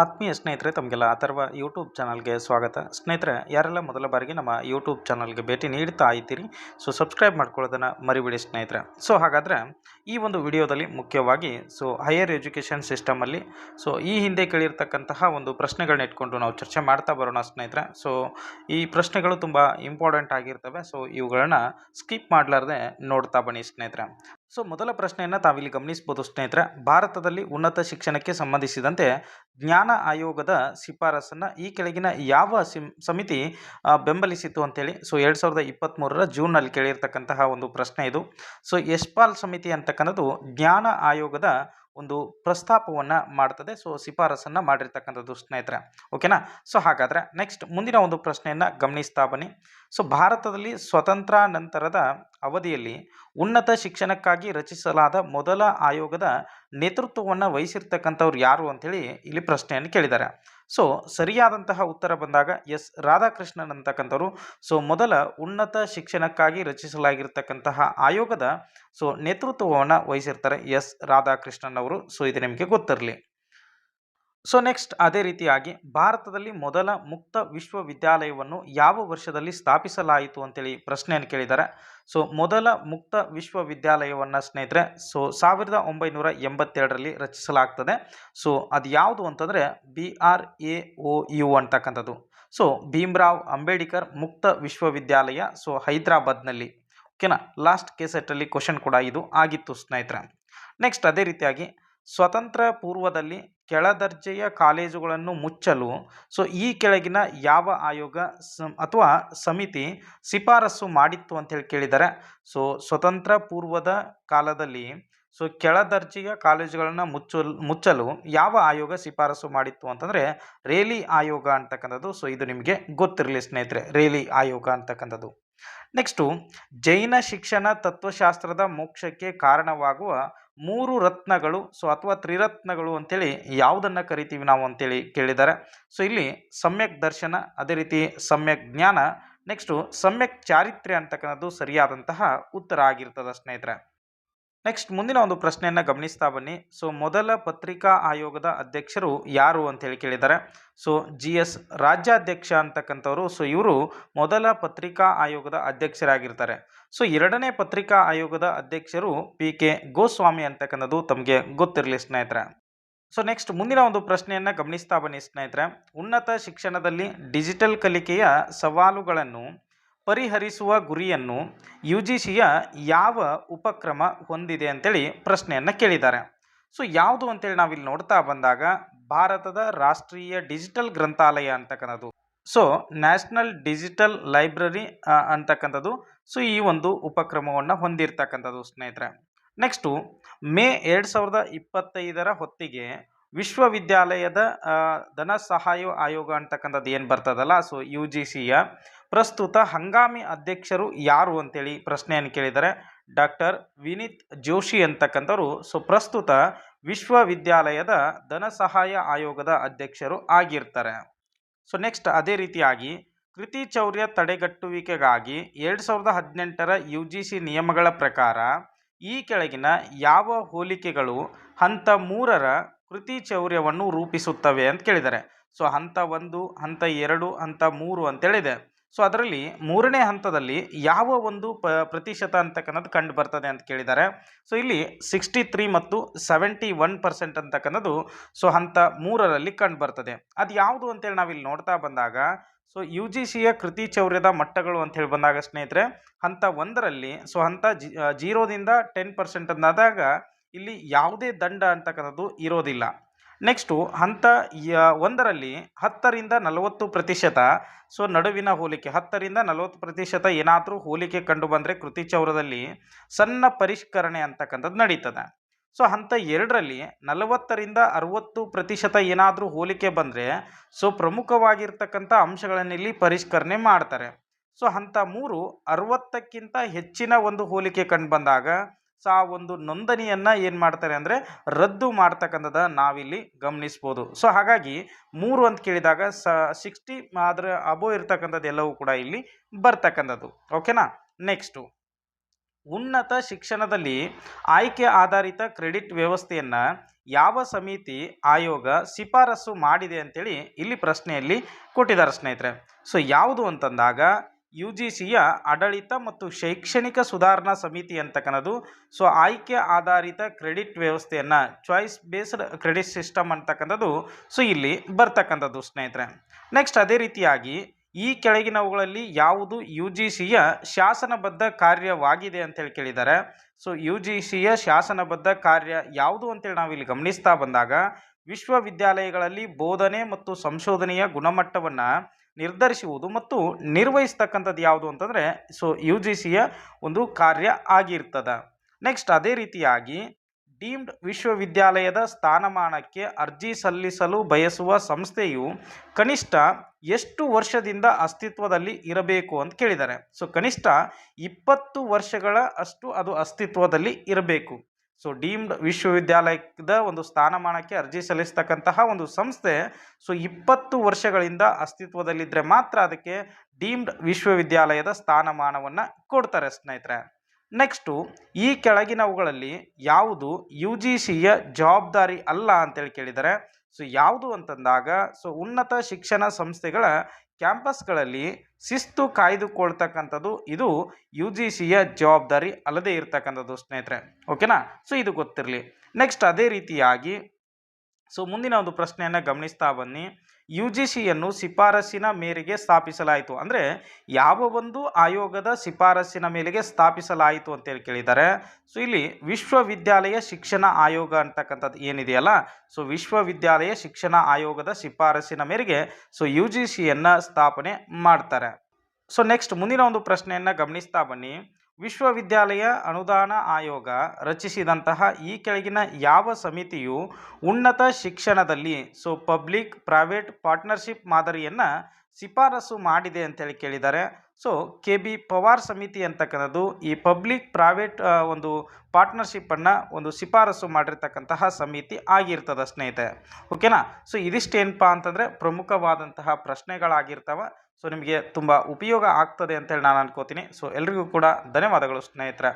ಆತ್ಮೀಯ ಸ್ನೇಹಿತರೆ, ತಮಗೆಲ್ಲ ಅಥರ್ವ ಯೂಟ್ಯೂಬ್ ಚಾನಲ್ಗೆ ಸ್ವಾಗತ. ಸ್ನೇಹಿತರೆ, ಯಾರೆಲ್ಲ ಮೊದಲ ಬಾರಿಗೆ ನಮ್ಮ ಯೂಟ್ಯೂಬ್ ಚಾನಲ್ಗೆ ಭೇಟಿ ನೀಡ್ತಾ ಇದ್ದೀರಿ, ಸಬ್ಸ್ಕ್ರೈಬ್ ಮಾಡ್ಕೊಳ್ಳೋದನ್ನು ಮರಿಬೇಡಿ ಸ್ನೇಹಿತರೆ. ಹಾಗಾದರೆ ಈ ಒಂದು ವಿಡಿಯೋದಲ್ಲಿ ಮುಖ್ಯವಾಗಿ ಹೈಯರ್ ಎಜುಕೇಷನ್ ಸಿಸ್ಟಮಲ್ಲಿ ಈ ಹಿಂದೆ ಕೇಳಿರ್ತಕ್ಕಂತಹ ಒಂದು ಪ್ರಶ್ನೆಗಳನ್ನ ಇಟ್ಕೊಂಡು ನಾವು ಚರ್ಚೆ ಮಾಡ್ತಾ ಬರೋಣ ಸ್ನೇಹಿತರೆ. ಈ ಪ್ರಶ್ನೆಗಳು ತುಂಬ ಇಂಪಾರ್ಟೆಂಟ್ ಆಗಿರ್ತವೆ. ಇವುಗಳನ್ನ ಸ್ಕಿಪ್ ಮಾಡಲಾರ್ದೆ ನೋಡ್ತಾ ಬನ್ನಿ ಸ್ನೇಹಿತರೆ. ಮೊದಲ ಪ್ರಶ್ನೆಯನ್ನು ತಾವಿಲ್ಲಿ ಗಮನಿಸ್ಬೋದು ಸ್ನೇಹಿತರೆ. ಭಾರತದಲ್ಲಿ ಉನ್ನತ ಶಿಕ್ಷಣಕ್ಕೆ ಸಂಬಂಧಿಸಿದಂತೆ ಜ್ಞಾನ ಆಯೋಗದ ಶಿಫಾರಸನ್ನು ಈ ಕೆಳಗಿನ ಯಾವ ಸಮಿತಿ ಬೆಂಬಲಿಸಿತು ಅಂತೇಳಿ 2023 ಜೂನ್ನಲ್ಲಿ ಕೇಳಿರ್ತಕ್ಕಂತಹ ಒಂದು ಪ್ರಶ್ನೆ ಇದು. ಯಶ್ಪಾಲ್ ಸಮಿತಿ ಅಂತಕ್ಕಂಥದ್ದು ಜ್ಞಾನ ಆಯೋಗದ ಒಂದು ಪ್ರಸ್ತಾಪವನ್ನು ಮಾಡ್ತದೆ, ಶಿಫಾರಸನ್ನು ಮಾಡಿರ್ತಕ್ಕಂಥದ್ದು ಸ್ನೇಹಿತರೆ. ಓಕೆನಾ. ಹಾಗಾದರೆ ನೆಕ್ಸ್ಟ್ ಮುಂದಿನ ಒಂದು ಪ್ರಶ್ನೆಯನ್ನು ಗಮನಿಸ್ತಾ ಬನ್ನಿ. ಭಾರತದಲ್ಲಿ ಸ್ವಾತಂತ್ರ್ಯಾನಂತರದ ಅವಧಿಯಲ್ಲಿ ಉನ್ನತ ಶಿಕ್ಷಣಕ್ಕಾಗಿ ರಚಿಸಲಾದ ಮೊದಲ ಆಯೋಗದ ನೇತೃತ್ವವನ್ನು ವಹಿಸಿರ್ತಕ್ಕಂಥವ್ರು ಯಾರು ಅಂತೇಳಿ ಇಲ್ಲಿ ಪ್ರಶ್ನೆಯನ್ನು ಕೇಳಿದ್ದಾರೆ. ಸರಿಯಾದಂತಹ ಉತ್ತರ ಬಂದಾಗ ಎಸ್ ರಾಧಾಕೃಷ್ಣನ್ ಅಂತಕ್ಕಂಥವ್ರು ಮೊದಲ ಉನ್ನತ ಶಿಕ್ಷಣಕ್ಕಾಗಿ ರಚಿಸಲಾಗಿರ್ತಕ್ಕಂತಹ ಆಯೋಗದ ನೇತೃತ್ವವನ್ನು ವಹಿಸಿರ್ತಾರೆ ಎಸ್ ರಾಧಾಕೃಷ್ಣನ್ ಅವರು. ಇದು ನಿಮಗೆ ಗೊತ್ತಿರಲಿ. ನೆಕ್ಸ್ಟ್ ಅದೇ ರೀತಿಯಾಗಿ ಭಾರತದಲ್ಲಿ ಮೊದಲ ಮುಕ್ತ ವಿಶ್ವವಿದ್ಯಾಲಯವನ್ನು ಯಾವ ವರ್ಷದಲ್ಲಿ ಸ್ಥಾಪಿಸಲಾಯಿತು ಅಂತೇಳಿ ಪ್ರಶ್ನೆಯನ್ನು ಕೇಳಿದ್ದಾರೆ. ಮೊದಲ ಮುಕ್ತ ವಿಶ್ವವಿದ್ಯಾಲಯವನ್ನು ಸ್ನೇಹಿತರೆ 1982ರಲ್ಲಿ ರಚಿಸಲಾಗ್ತದೆ. ಅದು ಯಾವುದು ಅಂತಂದರೆ BRAOU ಅಂತಕ್ಕಂಥದ್ದು. ಭೀಮ್ರಾವ್ ಅಂಬೇಡ್ಕರ್ ಮುಕ್ತ ವಿಶ್ವವಿದ್ಯಾಲಯ ಹೈದರಾಬಾದ್ನಲ್ಲಿ. ಓಕೆನಾ. ಲಾಸ್ಟ್ ಕೇಸೆಟ್ಟಲ್ಲಿ ಕ್ವಶನ್ ಕೂಡ ಇದು ಆಗಿತ್ತು ಸ್ನೇಹಿತರೆ. ನೆಕ್ಸ್ಟ್ ಅದೇ ರೀತಿಯಾಗಿ ಸ್ವಾತಂತ್ರ್ಯ ಪೂರ್ವದಲ್ಲಿ ಕೆಳದರ್ಜೆಯ ಕಾಲೇಜುಗಳನ್ನು ಮುಚ್ಚಲು ಈ ಕೆಳಗಿನ ಯಾವ ಆಯೋಗ ಅಥವಾ ಸಮಿತಿ ಶಿಫಾರಸು ಮಾಡಿತ್ತು ಅಂತೇಳಿ ಕೇಳಿದ್ದಾರೆ. ಸ್ವತಂತ್ರ ಪೂರ್ವದ ಕಾಲದಲ್ಲಿ ಕೆಳದರ್ಜೆಯ ಕಾಲೇಜುಗಳನ್ನು ಮುಚ್ಚಲು ಯಾವ ಆಯೋಗ ಶಿಫಾರಸು ಮಾಡಿತ್ತು ಅಂತಂದರೆ ರೇಲಿ ಆಯೋಗ ಅಂತಕ್ಕಂಥದ್ದು. ಇದು ನಿಮಗೆ ಗೊತ್ತಿರಲಿ ಸ್ನೇಹಿತರೆ, ರೇಲಿ ಆಯೋಗ ಅಂತಕ್ಕಂಥದ್ದು. ನೆಕ್ಸ್ಟು ಜೈನ ಶಿಕ್ಷಣ ತತ್ವಶಾಸ್ತ್ರದ ಮೋಕ್ಷಕ್ಕೆ ಕಾರಣವಾಗುವ 3 ರತ್ನಗಳು ಅಥವಾ ತ್ರಿರತ್ನಗಳು ಅಂತೇಳಿ ಯಾವುದನ್ನು ಕರಿತೀವಿ ನಾವು ಅಂತೇಳಿ ಕೇಳಿದ್ದಾರೆ. ಇಲ್ಲಿ ಸಮ್ಯಕ್ ದರ್ಶನ, ಅದೇ ರೀತಿ ಸಮ್ಯಕ್ ಜ್ಞಾನ, ನೆಕ್ಸ್ಟು ಸಮ್ಯಕ್ ಚಾರಿತ್ರ್ಯ ಅಂತಕ್ಕಂಥದ್ದು ಸರಿಯಾದಂತಹ ಉತ್ತರ ಆಗಿರ್ತದೆ ಸ್ನೇಹಿತರೆ. ನೆಕ್ಸ್ಟ್ ಮುಂದಿನ ಒಂದು ಪ್ರಶ್ನೆಯನ್ನು ಗಮನಿಸ್ತಾ ಬನ್ನಿ. ಮೊದಲ ಪತ್ರಿಕಾ ಆಯೋಗದ ಅಧ್ಯಕ್ಷರು ಯಾರು ಅಂತೇಳಿ ಕೇಳಿದ್ದಾರೆ. GS ರಾಜ್ಯಾಧ್ಯಕ್ಷ ಅಂತಕ್ಕಂಥವ್ರು ಇವರು ಮೊದಲ ಪತ್ರಿಕಾ ಆಯೋಗದ ಅಧ್ಯಕ್ಷರಾಗಿರ್ತಾರೆ. ಎರಡನೇ ಪತ್ರಿಕಾ ಆಯೋಗದ ಅಧ್ಯಕ್ಷರು PK ಗೋಸ್ವಾಮಿ ಅಂತಕ್ಕಂಥದ್ದು ತಮಗೆ ಗೊತ್ತಿರಲಿ ಸ್ನೇಹಿತರೆ. ನೆಕ್ಸ್ಟ್ ಮುಂದಿನ ಒಂದು ಪ್ರಶ್ನೆಯನ್ನು ಗಮನಿಸ್ತಾ ಬನ್ನಿ ಸ್ನೇಹಿತರೆ. ಉನ್ನತ ಶಿಕ್ಷಣದಲ್ಲಿ ಡಿಜಿಟಲ್ ಕಲಿಕೆಯ ಸವಾಲುಗಳನ್ನು ಪರಿಹರಿಸುವ ಗುರಿಯನ್ನು UGCಯ ಯಾವ ಉಪಕ್ರಮ ಹೊಂದಿದೆ ಅಂತೇಳಿ ಪ್ರಶ್ನೆಯನ್ನು ಕೇಳಿದ್ದಾರೆ. ಯಾವುದು ಅಂತೇಳಿ ನಾವಿಲ್ಲಿ ನೋಡ್ತಾ ಬಂದಾಗ ಭಾರತದ ರಾಷ್ಟ್ರೀಯ ಡಿಜಿಟಲ್ ಗ್ರಂಥಾಲಯ ಅಂತಕ್ಕಂಥದ್ದು, ನ್ಯಾಷನಲ್ ಡಿಜಿಟಲ್ ಲೈಬ್ರರಿ ಅಂತಕ್ಕಂಥದ್ದು ಈ ಒಂದು ಉಪಕ್ರಮವನ್ನು ಹೊಂದಿರತಕ್ಕಂಥದ್ದು ಸ್ನೇಹಿತರೆ. ನೆಕ್ಸ್ಟು ಮೇ 2025 ಹೊತ್ತಿಗೆ ವಿಶ್ವವಿದ್ಯಾಲಯದ ಧನ ಸಹಾಯ ಆಯೋಗ ಅಂತಕ್ಕಂಥದ್ದು ಏನು ಬರ್ತದಲ್ಲ, UGCಯ ಪ್ರಸ್ತುತ ಹಂಗಾಮಿ ಅಧ್ಯಕ್ಷರು ಯಾರು ಅಂತೇಳಿ ಪ್ರಶ್ನೆಯನ್ನು ಕೇಳಿದ್ದಾರೆ. ಡಾಕ್ಟರ್ ವಿನೀತ್ ಜೋಶಿ ಅಂತಕ್ಕಂಥವ್ರು ಪ್ರಸ್ತುತ ವಿಶ್ವವಿದ್ಯಾಲಯದ ಧನ ಸಹಾಯ ಆಯೋಗದ ಅಧ್ಯಕ್ಷರು ಆಗಿರ್ತಾರೆ. ನೆಕ್ಸ್ಟ್ ಅದೇ ರೀತಿಯಾಗಿ ಕೃತಿ ಚೌರ್ಯ ತಡೆಗಟ್ಟುವಿಕೆಗಾಗಿ 2018ರ UGC ನಿಯಮಗಳ ಪ್ರಕಾರ ಈ ಕೆಳಗಿನ ಯಾವ ಹೋಲಿಕೆಗಳು ಹಂತ 3ರ ಕೃತಿ ಚೌರ್ಯವನ್ನು ರೂಪಿಸುತ್ತವೆ ಅಂತ ಕೇಳಿದ್ದಾರೆ. ಹಂತ 1, ಹಂತ 2, ಹಂತ 3 ಅಂತೇಳಿದೆ. ಅದರಲ್ಲಿ 3ನೇ ಹಂತದಲ್ಲಿ ಯಾವ ಒಂದು ಪ್ರತಿಶತ ಅಂತಕ್ಕನ್ನೋದು ಕಂಡು ಬರ್ತದೆ ಅಂತ ಕೇಳಿದ್ದಾರೆ. ಇಲ್ಲಿ 63 ಮತ್ತು 71% ಅಂತಕ್ಕನ್ನೋದು ಹಂತ 3ರಲ್ಲಿ ಕಂಡು ಬರ್ತದೆ. ಅದು ಯಾವುದು ಅಂತೇಳಿ ನಾವಿಲ್ಲಿ ನೋಡ್ತಾ ಬಂದಾಗ UGCಯ ಕೃತಿ ಚೌರ್ಯದ ಮಟ್ಟಗಳು ಅಂತೇಳಿ ಬಂದಾಗ ಸ್ನೇಹಿತರೆ ಹಂತ 1ರಲ್ಲಿ ಹಂತ 0ದಿಂದ 10% ಅಂದಾಗ ಇಲ್ಲಿ ಯಾವುದೇ ದಂಡ ಅಂತಕ್ಕಂಥದ್ದು ಇರೋದಿಲ್ಲ. ನೆಕ್ಸ್ಟು ಹಂತ 1ರಲ್ಲಿ 10ರಿಂದ 40% ನಡುವಿನ ಹೋಲಿಕೆ, 10ರಿಂದ 40% ಏನಾದರೂ ಹೋಲಿಕೆ ಕಂಡು ಬಂದರೆ ಕೃತಿ ಚೌರ್ಯದಲ್ಲಿ ಸಣ್ಣ ಪರಿಷ್ಕರಣೆ ಅಂತಕ್ಕಂಥದ್ದು ನಡೀತದೆ. ಹಂತ 2ರಲ್ಲಿ 40ರಿಂದ 60% ಏನಾದರೂ ಹೋಲಿಕೆ ಬಂದರೆ ಪ್ರಮುಖವಾಗಿರ್ತಕ್ಕಂಥ ಅಂಶಗಳನ್ನು ಇಲ್ಲಿ ಪರಿಷ್ಕರಣೆ ಮಾಡ್ತಾರೆ. ಹಂತ 3 60ಕ್ಕಿಂತ ಹೆಚ್ಚಿನ ಒಂದು ಹೋಲಿಕೆ ಕಂಡು ಬಂದಾಗ ಆ ಒಂದು ನೋಂದಣಿಯನ್ನು ಏನು ಮಾಡ್ತಾರೆ ಅಂದರೆ ರದ್ದು ಮಾಡ್ತಕ್ಕಂಥದ್ದು ನಾವಿಲ್ಲಿ ಗಮನಿಸ್ಬೋದು. ಹಾಗಾಗಿ 3 ಅಂತ ಕೇಳಿದಾಗ 60 ಅದರ ಅಬೋ ಇರ್ತಕ್ಕಂಥದ್ದು ಎಲ್ಲವೂ ಕೂಡ ಇಲ್ಲಿ ಬರ್ತಕ್ಕಂಥದ್ದು. ಓಕೆನಾ. ನೆಕ್ಸ್ಟು ಉನ್ನತ ಶಿಕ್ಷಣದಲ್ಲಿ ಆಯ್ಕೆ ಆಧಾರಿತ ಕ್ರೆಡಿಟ್ ವ್ಯವಸ್ಥೆಯನ್ನು ಯಾವ ಸಮಿತಿ ಆಯೋಗ ಶಿಫಾರಸು ಮಾಡಿದೆ ಅಂತೇಳಿ ಇಲ್ಲಿ ಪ್ರಶ್ನೆಯಲ್ಲಿ ಕೊಟ್ಟಿದ್ದಾರೆ ಸ್ನೇಹಿತರೆ. ಸೊ ಯಾವುದು ಅಂತಂದಾಗ ಯು ಜಿ ಸಿಯ ಆಡಳಿತ ಮತ್ತು ಶೈಕ್ಷಣಿಕ ಸುಧಾರಣಾ ಸಮಿತಿ ಅಂತಕ್ಕನ್ನೋದು ಸೊ ಆಯ್ಕೆ ಆಧಾರಿತ ಕ್ರೆಡಿಟ್ ವ್ಯವಸ್ಥೆಯನ್ನು ಚಾಯ್ಸ್ ಬೇಸ್ಡ್ ಕ್ರೆಡಿಟ್ ಸಿಸ್ಟಮ್ ಅಂತಕ್ಕಂಥದ್ದು ಸೊ ಇಲ್ಲಿ ಬರ್ತಕ್ಕಂಥದ್ದು ಸ್ನೇಹಿತರೆ. ನೆಕ್ಸ್ಟ್ ಅದೇ ರೀತಿಯಾಗಿ ಈ ಕೆಳಗಿನವುಗಳಲ್ಲಿ ಯಾವುದು ಯು ಜಿ ಸಿಯ ಶಾಸನಬದ್ಧ ಕಾರ್ಯವಾಗಿದೆ ಅಂತೇಳಿ ಕೇಳಿದ್ದಾರೆ. ಸೊ ಯು ಜಿ ಸಿಯ ಶಾಸನಬದ್ಧ ಕಾರ್ಯ ಯಾವುದು ಅಂತೇಳಿ ನಾವು ಇಲ್ಲಿ ಗಮನಿಸ್ತಾ ಬಂದಾಗ ವಿಶ್ವವಿದ್ಯಾಲಯಗಳಲ್ಲಿ ಬೋಧನೆ ಮತ್ತು ಸಂಶೋಧನೆಯ ಗುಣಮಟ್ಟವನ್ನು ನಿರ್ಧರಿಸುವುದು ಮತ್ತು ನಿರ್ವಹಿಸ್ತಕ್ಕಂಥದ್ದು ಯಾವುದು ಅಂತಂದರೆ ಸೊ ಯು ಜಿ ಸಿಯ ಒಂದು ಕಾರ್ಯ ಆಗಿರ್ತದೆ. ನೆಕ್ಸ್ಟ್ ಅದೇ ರೀತಿಯಾಗಿ ಡೀಮ್ಡ್ ವಿಶ್ವವಿದ್ಯಾಲಯದ ಸ್ಥಾನಮಾನಕ್ಕೆ ಅರ್ಜಿ ಸಲ್ಲಿಸಲು ಬಯಸುವ ಸಂಸ್ಥೆಯು ಕನಿಷ್ಠ ಎಷ್ಟು ವರ್ಷದಿಂದ ಅಸ್ತಿತ್ವದಲ್ಲಿ ಇರಬೇಕು ಅಂತ ಕೇಳಿದ್ದಾರೆ. ಸೊ ಕನಿಷ್ಠ 20 ವರ್ಷಗಳ ಅಷ್ಟು ಅದು ಅಸ್ತಿತ್ವದಲ್ಲಿ ಇರಬೇಕು. ಸೊ ಡೀಮ್ಡ್ ವಿಶ್ವವಿದ್ಯಾಲಯದ ಒಂದು ಸ್ಥಾನಮಾನಕ್ಕೆ ಅರ್ಜಿ ಸಲ್ಲಿಸ್ತಕ್ಕಂತಹ ಒಂದು ಸಂಸ್ಥೆ ಸೊ 20 ವರ್ಷಗಳಿಂದ ಅಸ್ತಿತ್ವದಲ್ಲಿದ್ದರೆ ಮಾತ್ರ ಅದಕ್ಕೆ ಡೀಮ್ಡ್ ವಿಶ್ವವಿದ್ಯಾಲಯದ ಸ್ಥಾನಮಾನವನ್ನು ಕೊಡ್ತಾರೆ ಸ್ನೇಹಿತರೆ. ನೆಕ್ಸ್ಟು ಈ ಕೆಳಗಿನವುಗಳಲ್ಲಿ ಯಾವುದು ಯು ಜಿ ಸಿಯ ಜವಾಬ್ದಾರಿ ಅಲ್ಲ ಅಂತೇಳಿ ಕೇಳಿದ್ದಾರೆ. ಸೊ ಯಾವುದು ಅಂತಂದಾಗ ಸೊ ಉನ್ನತ ಶಿಕ್ಷಣ ಸಂಸ್ಥೆಗಳ ಕ್ಯಾಂಪಸ್ಗಳಲ್ಲಿ ಶಿಸ್ತು ಕಾಯ್ದುಕೊಳ್ತಕ್ಕಂಥದ್ದು ಇದು ಯು ಜಿ ಸಿಯ ಜವಾಬ್ದಾರಿ ಅಲ್ಲದೇ ಇರತಕ್ಕಂಥದ್ದು ಸ್ನೇಹಿತರೆ. ಓಕೆನಾ. ಸೊ ಇದು ಗೊತ್ತಿರಲಿ. ನೆಕ್ಸ್ಟ್ ಅದೇ ರೀತಿಯಾಗಿ ಸೊ ಮುಂದಿನ ಒಂದು ಪ್ರಶ್ನೆಯನ್ನು ಗಮನಿಸ್ತಾ ಬನ್ನಿ. ಯು ಜಿ ಸಿಯನ್ನು ಶಿಫಾರಸ್ಸಿನ ಮೇರೆಗೆ ಸ್ಥಾಪಿಸಲಾಯಿತು ಅಂದರೆ ಯಾವ ಒಂದು ಆಯೋಗದ ಶಿಫಾರಸ್ಸಿನ ಮೇಲೆಗೆ ಸ್ಥಾಪಿಸಲಾಯಿತು ಅಂತೇಳಿ ಕೇಳಿದ್ದಾರೆ. ಸೊ ಇಲ್ಲಿ ವಿಶ್ವವಿದ್ಯಾಲಯ ಶಿಕ್ಷಣ ಆಯೋಗ ಅಂತಕ್ಕಂಥದ್ದು ಏನಿದೆಯಲ್ಲ ಸೊ ವಿಶ್ವವಿದ್ಯಾಲಯ ಶಿಕ್ಷಣ ಆಯೋಗದ ಶಿಫಾರಸ್ಸಿನ ಮೇರೆಗೆ ಸೊ ಯು ಜಿ ಸಿಯನ್ನು ಸ್ಥಾಪನೆ ಮಾಡ್ತಾರೆ. ಸೊ ನೆಕ್ಸ್ಟ್ ಮುಂದಿನ ಒಂದು ಪ್ರಶ್ನೆಯನ್ನು ಗಮನಿಸ್ತಾ ಬನ್ನಿ. ವಿಶ್ವವಿದ್ಯಾಲಯ ಅನುದಾನ ಆಯೋಗ ರಚಿಸಿದಂತಹ ಈ ಕೆಳಗಿನ ಯಾವ ಸಮಿತಿಯು ಉನ್ನತ ಶಿಕ್ಷಣದಲ್ಲಿ ಸೊ ಪಬ್ಲಿಕ್ ಪ್ರೈವೇಟ್ ಪಾರ್ಟ್ನರ್ಶಿಪ್ ಮಾದರಿಯನ್ನು ಶಿಫಾರಸು ಮಾಡಿದೆ ಅಂತೇಳಿ ಕೇಳಿದ್ದಾರೆ. ಸೊ ಕೆ ಬಿ ಪವಾರ್ ಸಮಿತಿ ಅಂತಕ್ಕಂಥದ್ದು ಈ ಪಬ್ಲಿಕ್ ಪ್ರೈವೇಟ್ ಒಂದು ಪಾರ್ಟ್ನರ್ಶಿಪ್ಪನ್ನು ಒಂದು ಶಿಫಾರಸು ಮಾಡಿರ್ತಕ್ಕಂತಹ ಸಮಿತಿ ಆಗಿರ್ತದೆ ಸ್ನೇಹಿತರೆ. ಓಕೆನಾ. ಸೊ ಇದಿಷ್ಟೇನಪ್ಪ ಅಂತಂದರೆ ಪ್ರಮುಖವಾದಂತಹ ಪ್ರಶ್ನೆಗಳಾಗಿರ್ತವೆ. ಸೊ ನಿಮಗೆ ತುಂಬ ಉಪಯೋಗ ಆಗ್ತದೆ ಅಂತೇಳಿ ನಾನು ಅನ್ಕೋತೀನಿ. ಸೊ ಎಲ್ರಿಗೂ ಕೂಡ ಧನ್ಯವಾದಗಳು ಸ್ನೇಹಿತರೆ.